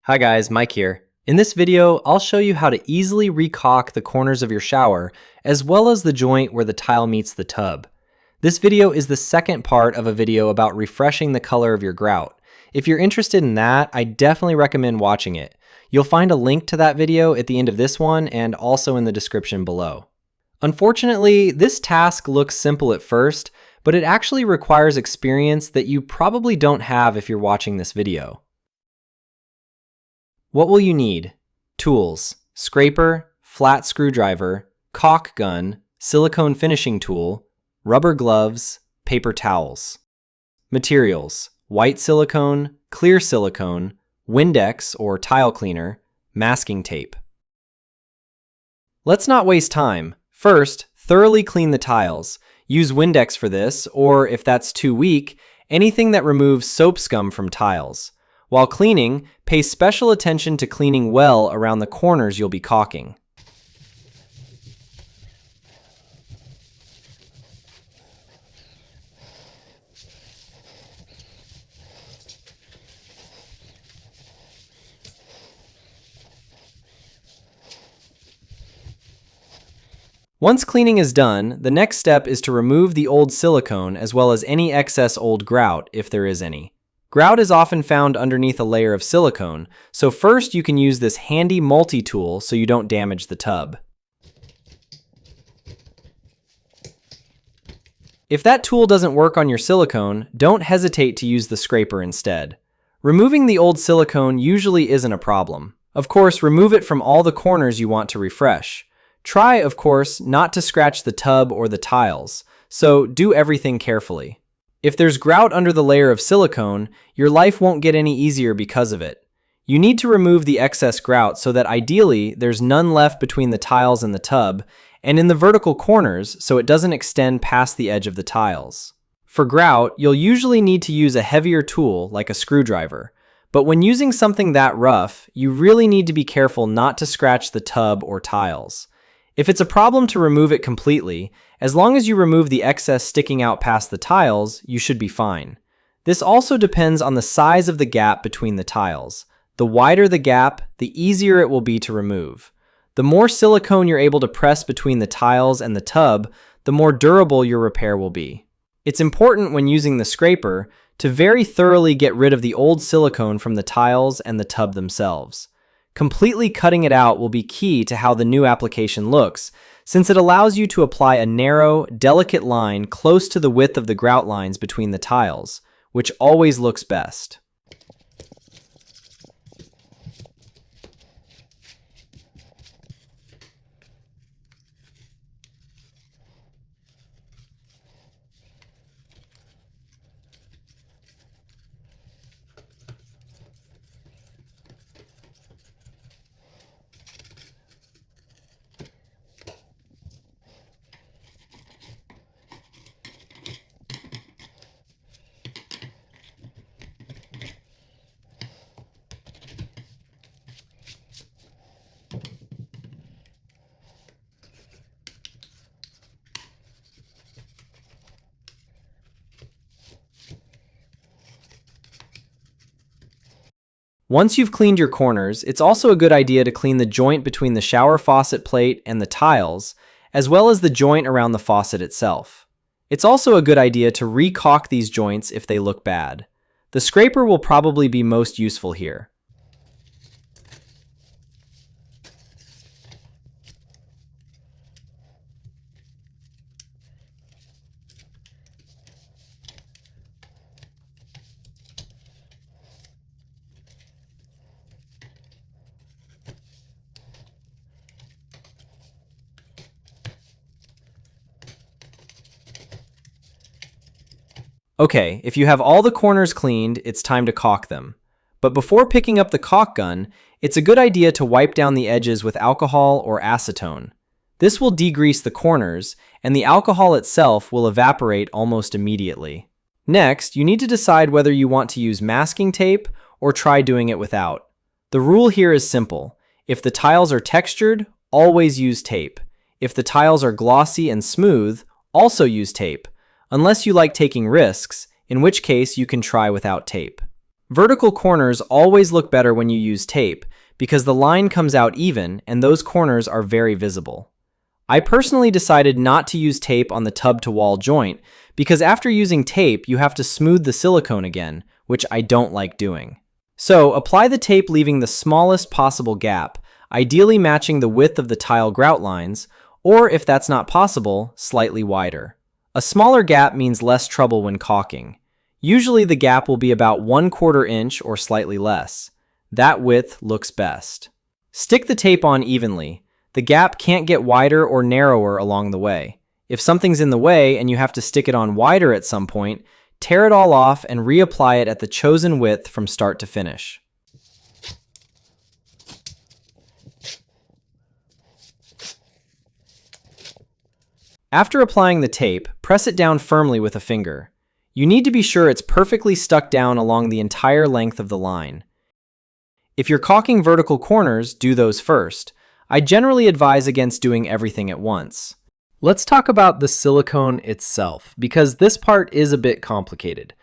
Hi guys, Mike here. In this video, I'll show you how to easily recaulk the corners of your shower, as well as the joint where the tile meets the tub. This video is the second part of a video about refreshing the color of your grout. If you're interested in that, I definitely recommend watching it. You'll find a link to that video at the end of this one and also in the description below. Unfortunately, this task looks simple at first, but it actually requires experience that you probably don't have if you're watching this video. What will you need? Tools: scraper, flat screwdriver, caulk gun, silicone finishing tool, rubber gloves, paper towels. Materials: white silicone, clear silicone, Windex or tile cleaner, masking tape. Let's not waste time. First, thoroughly clean the tiles. Use Windex for this, or if that's too weak, anything that removes soap scum from tiles. While cleaning, pay special attention to cleaning well around the corners you'll be caulking. Once cleaning is done, the next step is to remove the old silicone as well as any excess old grout, if there is any. Grout is often found underneath a layer of silicone, so first you can use this handy multi-tool so you don't damage the tub. If that tool doesn't work on your silicone, don't hesitate to use the scraper instead. Removing the old silicone usually isn't a problem. Of course, remove it from all the corners you want to refresh. Try, of course, not to scratch the tub or the tiles, so do everything carefully. If there's grout under the layer of silicone, your life won't get any easier because of it. You need to remove the excess grout so that ideally there's none left between the tiles and the tub, and in the vertical corners so it doesn't extend past the edge of the tiles. For grout, you'll usually need to use a heavier tool like a screwdriver, but when using something that rough, you really need to be careful not to scratch the tub or tiles. If it's a problem to remove it completely, as long as you remove the excess sticking out past the tiles, you should be fine. This also depends on the size of the gap between the tiles. The wider the gap, the easier it will be to remove. The more silicone you're able to press between the tiles and the tub, the more durable your repair will be. It's important when using the scraper to very thoroughly get rid of the old silicone from the tiles and the tub themselves. Completely cutting it out will be key to how the new application looks, since it allows you to apply a narrow, delicate line close to the width of the grout lines between the tiles, which always looks best. Once you've cleaned your corners, it's also a good idea to clean the joint between the shower faucet plate and the tiles, as well as the joint around the faucet itself. It's also a good idea to recaulk these joints if they look bad. The scraper will probably be most useful here. Okay, if you have all the corners cleaned, it's time to caulk them. But before picking up the caulk gun, it's a good idea to wipe down the edges with alcohol or acetone. This will degrease the corners, and the alcohol itself will evaporate almost immediately. Next, you need to decide whether you want to use masking tape or try doing it without. The rule here is simple. If the tiles are textured, always use tape. If the tiles are glossy and smooth, also use tape, unless you like taking risks, in which case you can try without tape. Vertical corners always look better when you use tape because the line comes out even and those corners are very visible. I personally decided not to use tape on the tub-to-wall joint because after using tape, you have to smooth the silicone again, which I don't like doing. So apply the tape leaving the smallest possible gap, ideally matching the width of the tile grout lines, or if that's not possible, slightly wider. A smaller gap means less trouble when caulking. Usually the gap will be about 1/4 inch or slightly less. That width looks best. Stick the tape on evenly. The gap can't get wider or narrower along the way. If something's in the way and you have to stick it on wider at some point, tear it all off and reapply it at the chosen width from start to finish. After applying the tape, press it down firmly with a finger. You need to be sure it's perfectly stuck down along the entire length of the line. If you're caulking vertical corners, do those first. I generally advise against doing everything at once. Let's talk about the silicone itself, because this part is a bit complicated.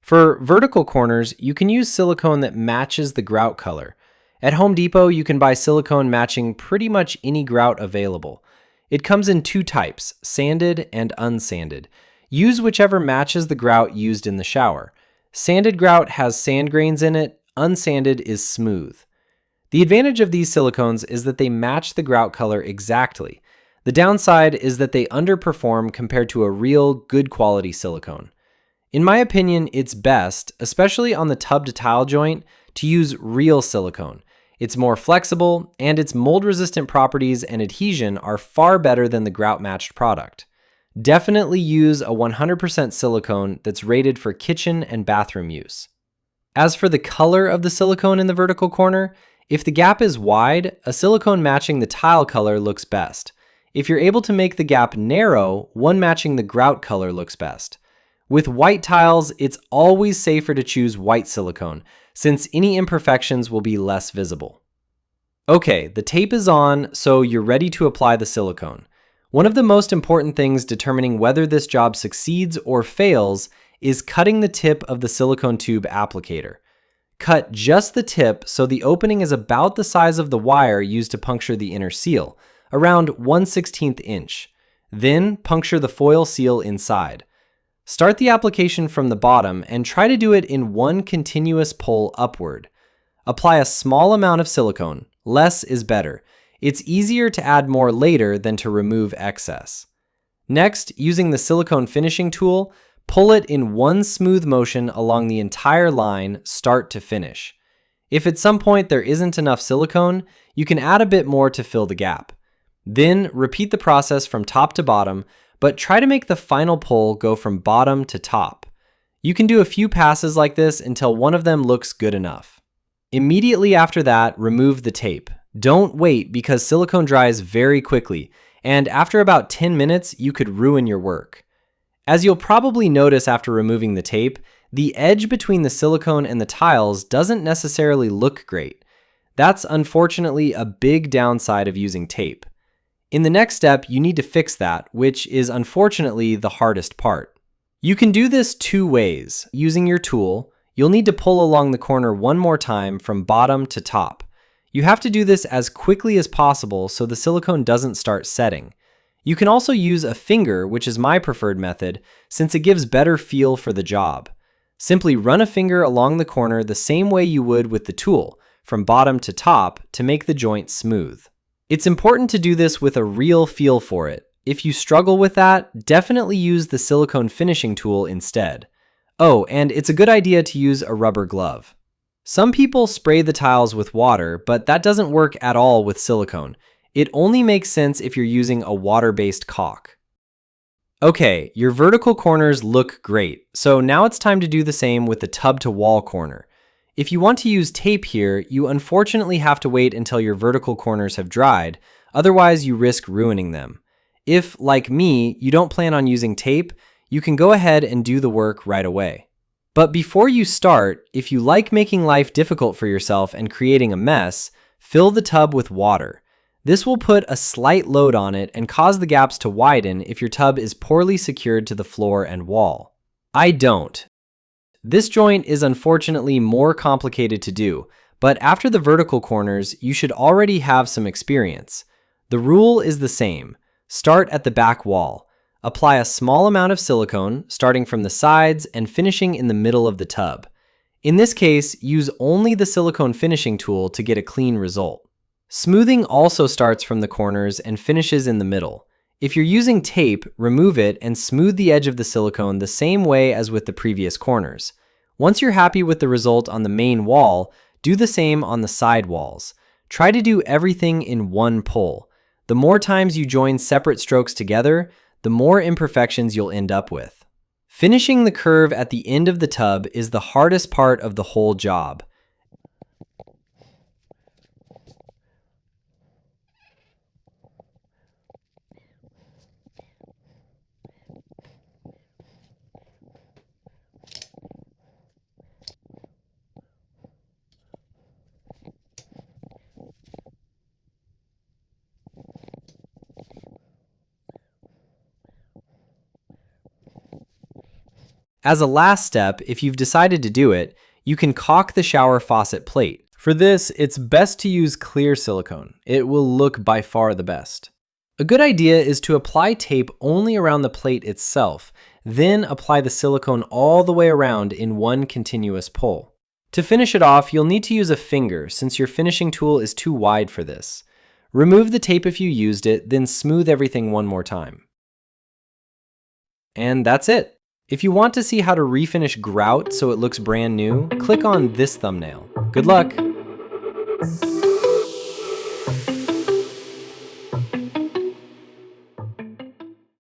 For vertical corners, you can use silicone that matches the grout color. At Home Depot, you can buy silicone matching pretty much any grout available. It comes in two types, sanded and unsanded. Use whichever matches the grout used in the shower. Sanded grout has sand grains in it, unsanded is smooth. The advantage of these silicones is that they match the grout color exactly. The downside is that they underperform compared to a real, good quality silicone. In my opinion, it's best, especially on the tub-to-tile joint, to use real silicone. It's more flexible, and its mold-resistant properties and adhesion are far better than the grout-matched product. Definitely use a 100% silicone that's rated for kitchen and bathroom use. As for the color of the silicone in the vertical corner, if the gap is wide, a silicone matching the tile color looks best. If you're able to make the gap narrow, one matching the grout color looks best. With white tiles, it's always safer to choose white silicone, since any imperfections will be less visible. Okay, the tape is on, so you're ready to apply the silicone. One of the most important things determining whether this job succeeds or fails is cutting the tip of the silicone tube applicator. Cut just the tip so the opening is about the size of the wire used to puncture the inner seal, around 1/16 inch. Then puncture the foil seal inside. Start the application from the bottom and try to do it in one continuous pull upward. Apply a small amount of silicone. Less is better. It's easier to add more later than to remove excess. Next, using the silicone finishing tool, pull it in one smooth motion along the entire line, start to finish. If at some point there isn't enough silicone, you can add a bit more to fill the gap. Then repeat the process from top to bottom, but try to make the final pull go from bottom to top. You can do a few passes like this until one of them looks good enough. Immediately after that, remove the tape. Don't wait because silicone dries very quickly, and after about 10 minutes, you could ruin your work. As you'll probably notice after removing the tape, the edge between the silicone and the tiles doesn't necessarily look great. That's unfortunately a big downside of using tape. In the next step, you need to fix that, which is unfortunately the hardest part. You can do this two ways. Using your tool, you'll need to pull along the corner one more time from bottom to top. You have to do this as quickly as possible so the silicone doesn't start setting. You can also use a finger, which is my preferred method, since it gives better feel for the job. Simply run a finger along the corner the same way you would with the tool, from bottom to top, to make the joint smooth. It's important to do this with a real feel for it. If you struggle with that, definitely use the silicone finishing tool instead. Oh, and it's a good idea to use a rubber glove. Some people spray the tiles with water, but that doesn't work at all with silicone. It only makes sense if you're using a water-based caulk. Okay, your vertical corners look great, so now it's time to do the same with the tub-to-wall corner. If you want to use tape here, you unfortunately have to wait until your vertical corners have dried, otherwise you risk ruining them. If, like me, you don't plan on using tape, you can go ahead and do the work right away. But before you start, if you like making life difficult for yourself and creating a mess, fill the tub with water. This will put a slight load on it and cause the gaps to widen if your tub is poorly secured to the floor and wall. I don't. This joint is unfortunately more complicated to do, but after the vertical corners, you should already have some experience. The rule is the same. Start at the back wall. Apply a small amount of silicone, starting from the sides and finishing in the middle of the tub. In this case, use only the silicone finishing tool to get a clean result. Smoothing also starts from the corners and finishes in the middle. If you're using tape, remove it and smooth the edge of the silicone the same way as with the previous corners. Once you're happy with the result on the main wall, do the same on the side walls. Try to do everything in one pull. The more times you join separate strokes together, the more imperfections you'll end up with. Finishing the curve at the end of the tub is the hardest part of the whole job. As a last step, if you've decided to do it, you can caulk the shower faucet plate. For this, it's best to use clear silicone. It will look by far the best. A good idea is to apply tape only around the plate itself, then apply the silicone all the way around in one continuous pull. To finish it off, you'll need to use a finger since your finishing tool is too wide for this. Remove the tape if you used it, then smooth everything one more time. And that's it. If you want to see how to refinish grout so it looks brand new, click on this thumbnail. Good luck!